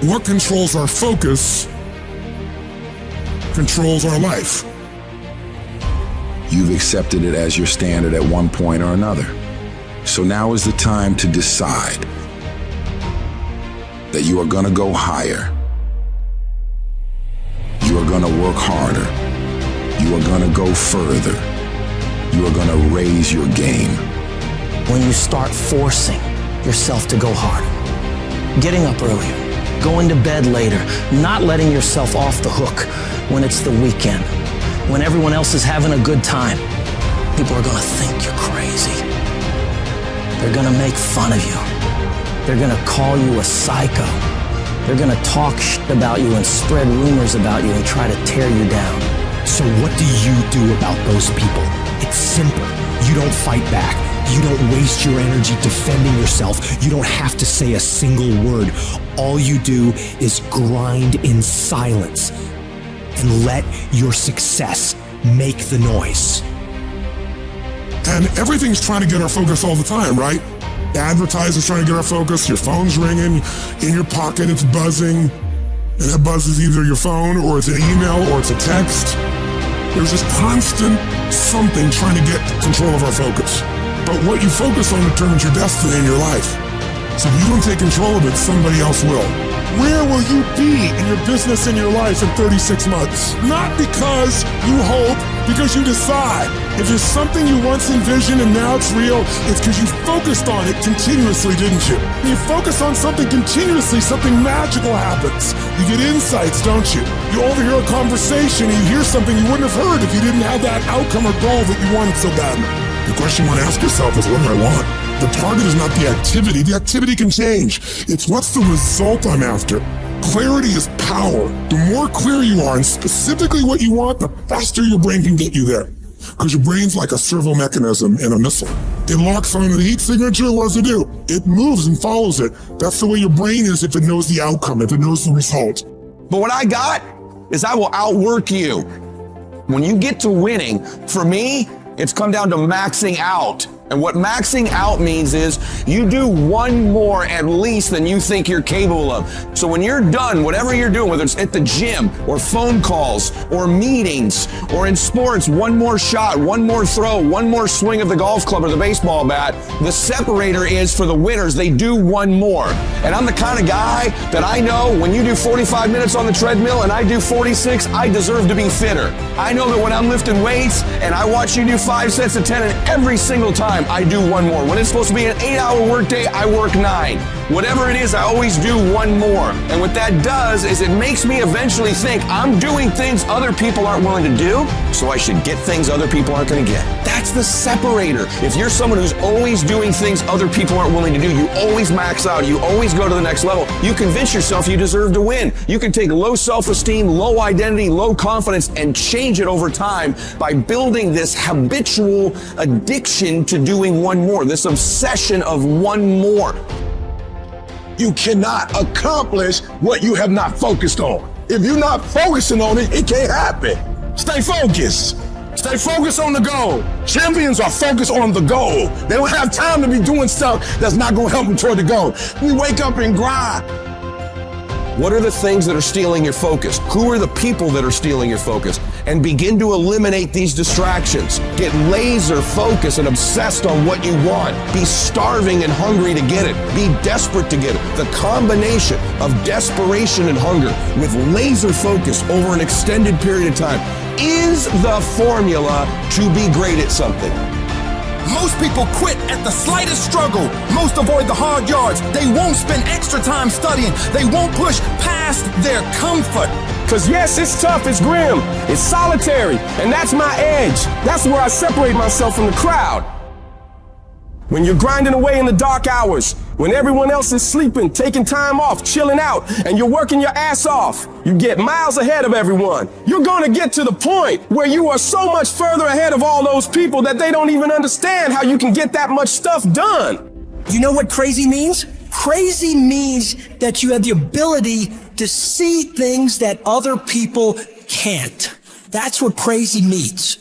What controls our focus controls our life. You've accepted it as your standard at one point or another. So now is the time to decide that you are going to go higher. You are going to work harder. You are going to go further. You are going to raise your game. When you start forcing yourself to go harder, getting up earlier, going to bed later, not letting yourself off the hook when it's the weekend, when everyone else is having a good time, people are gonna think you're crazy. They're gonna make fun of you. They're gonna call you a psycho. They're gonna talk shit about you and spread rumors about you and try to tear you down. So what do you do about those people? It's simple. You don't fight back. You don't waste your energy defending yourself. You don't have to say a single word. All you do is grind in silence and let your success make the noise. And everything's trying to get our focus all the time, right? Advertisers trying to get our focus, your phone's ringing, in your pocket it's buzzing, and that buzz is either your phone or it's an email or it's a text. There's this constant something trying to get control of our focus. But what you focus on determines your destiny in your life. So if you don't take control of it, somebody else will. Where will you be in your business and your life in 36 months? Not because you hope, because you decide. If there's something you once envisioned and now it's real, it's because you focused on it continuously, didn't you? When you focus on something continuously, something magical happens. You get insights, don't you? You overhear a conversation and you hear something you wouldn't have heard if you didn't have that outcome or goal that you wanted so badly. The question you want to ask yourself is, what do I want? The target is not the activity. The activity can change. It's what's the result I'm after. Clarity is power. The more clear you are and specifically what you want, the faster your brain can get you there. Because your brain's like a servo mechanism in a missile. It locks onto the heat signature, what does it do? It moves and follows it. That's the way your brain is if it knows the outcome, if it knows the result. But what I got is I will outwork you. When you get to winning, for me, it's come down to maxing out. And what maxing out means is you do one more at least than you think you're capable of. So when you're done, whatever you're doing, whether it's at the gym or phone calls or meetings or in sports, one more shot, one more throw, one more swing of the golf club or the baseball bat, the separator is for the winners. They do one more. And I'm the kind of guy that I know when you do 45 minutes on the treadmill and I do 46, I deserve to be fitter. I know that when I'm lifting weights and I watch you do 5 sets of 10 and every single time I do one more. When it's supposed to be an 8-hour workday, I work 9. Whatever it is, I always do one more. And what that does is it makes me eventually think I'm doing things other people aren't willing to do, so I should get things other people aren't going to get. That's the separator. If you're someone who's always doing things other people aren't willing to do, you always max out, you always go to the next level, you convince yourself you deserve to win. You can take low self-esteem, low identity, low confidence, and change it over time by building this habitual addiction to doing one more, this obsession of one more. You cannot accomplish what you have not focused on. If you're not focusing on it, it can't happen. Stay focused. Stay focused on the goal. Champions are focused on the goal. They don't have time to be doing stuff that's not going to help them toward the goal. We wake up and grind. What are the things that are stealing your focus? Who are the people that are stealing your focus? And begin to eliminate these distractions. Get laser focused and obsessed on what you want. Be starving and hungry to get it. Be desperate to get it. The combination of desperation and hunger with laser focus over an extended period of time is the formula to be great at something. Most people quit at the slightest struggle. Most avoid the hard yards. They won't spend extra time studying. They won't push past their comfort. Cause yes, it's tough, it's grim, it's solitary, and that's my edge. That's where I separate myself from the crowd. When you're grinding away in the dark hours, when everyone else is sleeping, taking time off, chilling out, and you're working your ass off, you get miles ahead of everyone. You're gonna get to the point where you are so much further ahead of all those people that they don't even understand how you can get that much stuff done. You know what crazy means? Crazy means that you have the ability to see things that other people can't. That's what crazy means.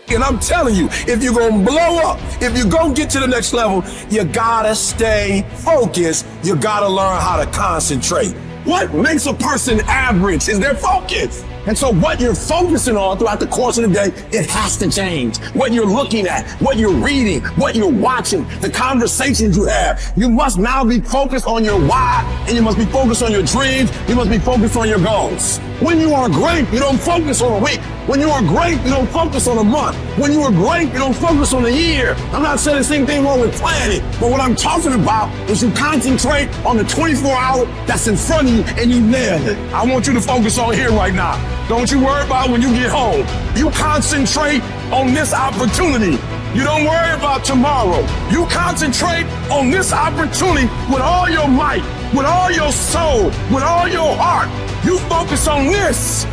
And I'm telling you, if you're going to blow up, if you're going to get to the next level, you got to stay focused. You got to learn how to concentrate. What makes a person average is their focus. And so what you're focusing on throughout the course of the day, it has to change. What you're looking at, what you're reading, what you're watching, the conversations you have. You must now be focused on your why, and you must be focused on your dreams. You must be focused on your goals. When you are great, you don't focus on a week. When you are great, you don't focus on a month. When you are great, you don't focus on a year. I'm not saying there's anything wrong with planning, but what I'm talking about is you concentrate on the 24 hours that's in front of you and you nail it. I want you to focus on here right now. Don't you worry about when you get home. You concentrate on this opportunity. You don't worry about tomorrow. You concentrate on this opportunity with all your might, with all your soul, with all your heart. You focus on this,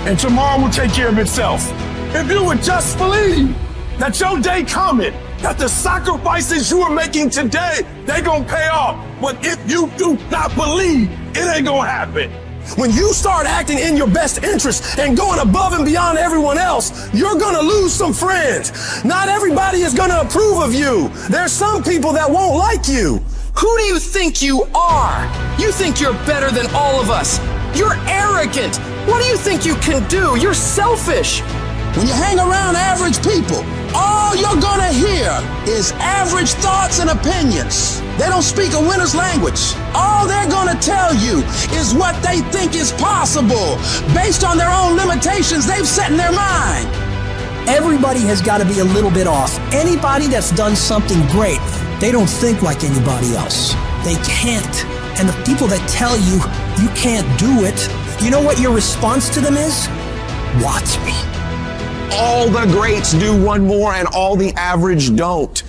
and tomorrow will take care of itself. If you would just believe that your day coming, that the sacrifices you are making today, they gonna pay off. But if you do not believe, it ain't gonna happen. When you start acting in your best interest and going above and beyond everyone else, you're gonna lose some friends. Not everybody is gonna approve of you. There's some people that won't like you. Who do you think you are? You think you're better than all of us. You're arrogant. What do you think you can do? You're selfish. When you hang around average people, all you're gonna hear is average thoughts and opinions. They don't speak a winner's language. All they're gonna tell you is what they think is possible based on their own limitations they've set in their mind. Everybody has got to be a little bit off. Anybody that's done something great, they don't think like anybody else. They can't. And the people that tell you you can't do it, you know what your response to them is? Watch me. All the greats do one more and all the average don't.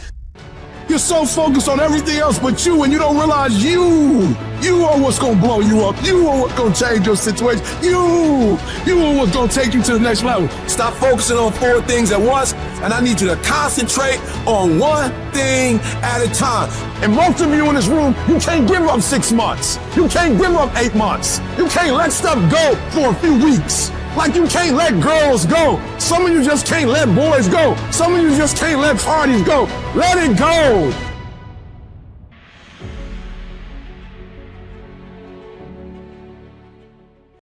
You're so focused on everything else but you, and you don't realize you are what's gonna blow you up. You are what's gonna change your situation. You are what's gonna take you to the next level. Stop focusing on 4 things at once, and I need you to concentrate on 1 thing at a time. And most of you in this room, you can't give up 6 months. You can't give up 8 months. You can't let stuff go for a few weeks. Like you can't let girls go. Some of you just can't let boys go. Some of you just can't let parties go. Let it go.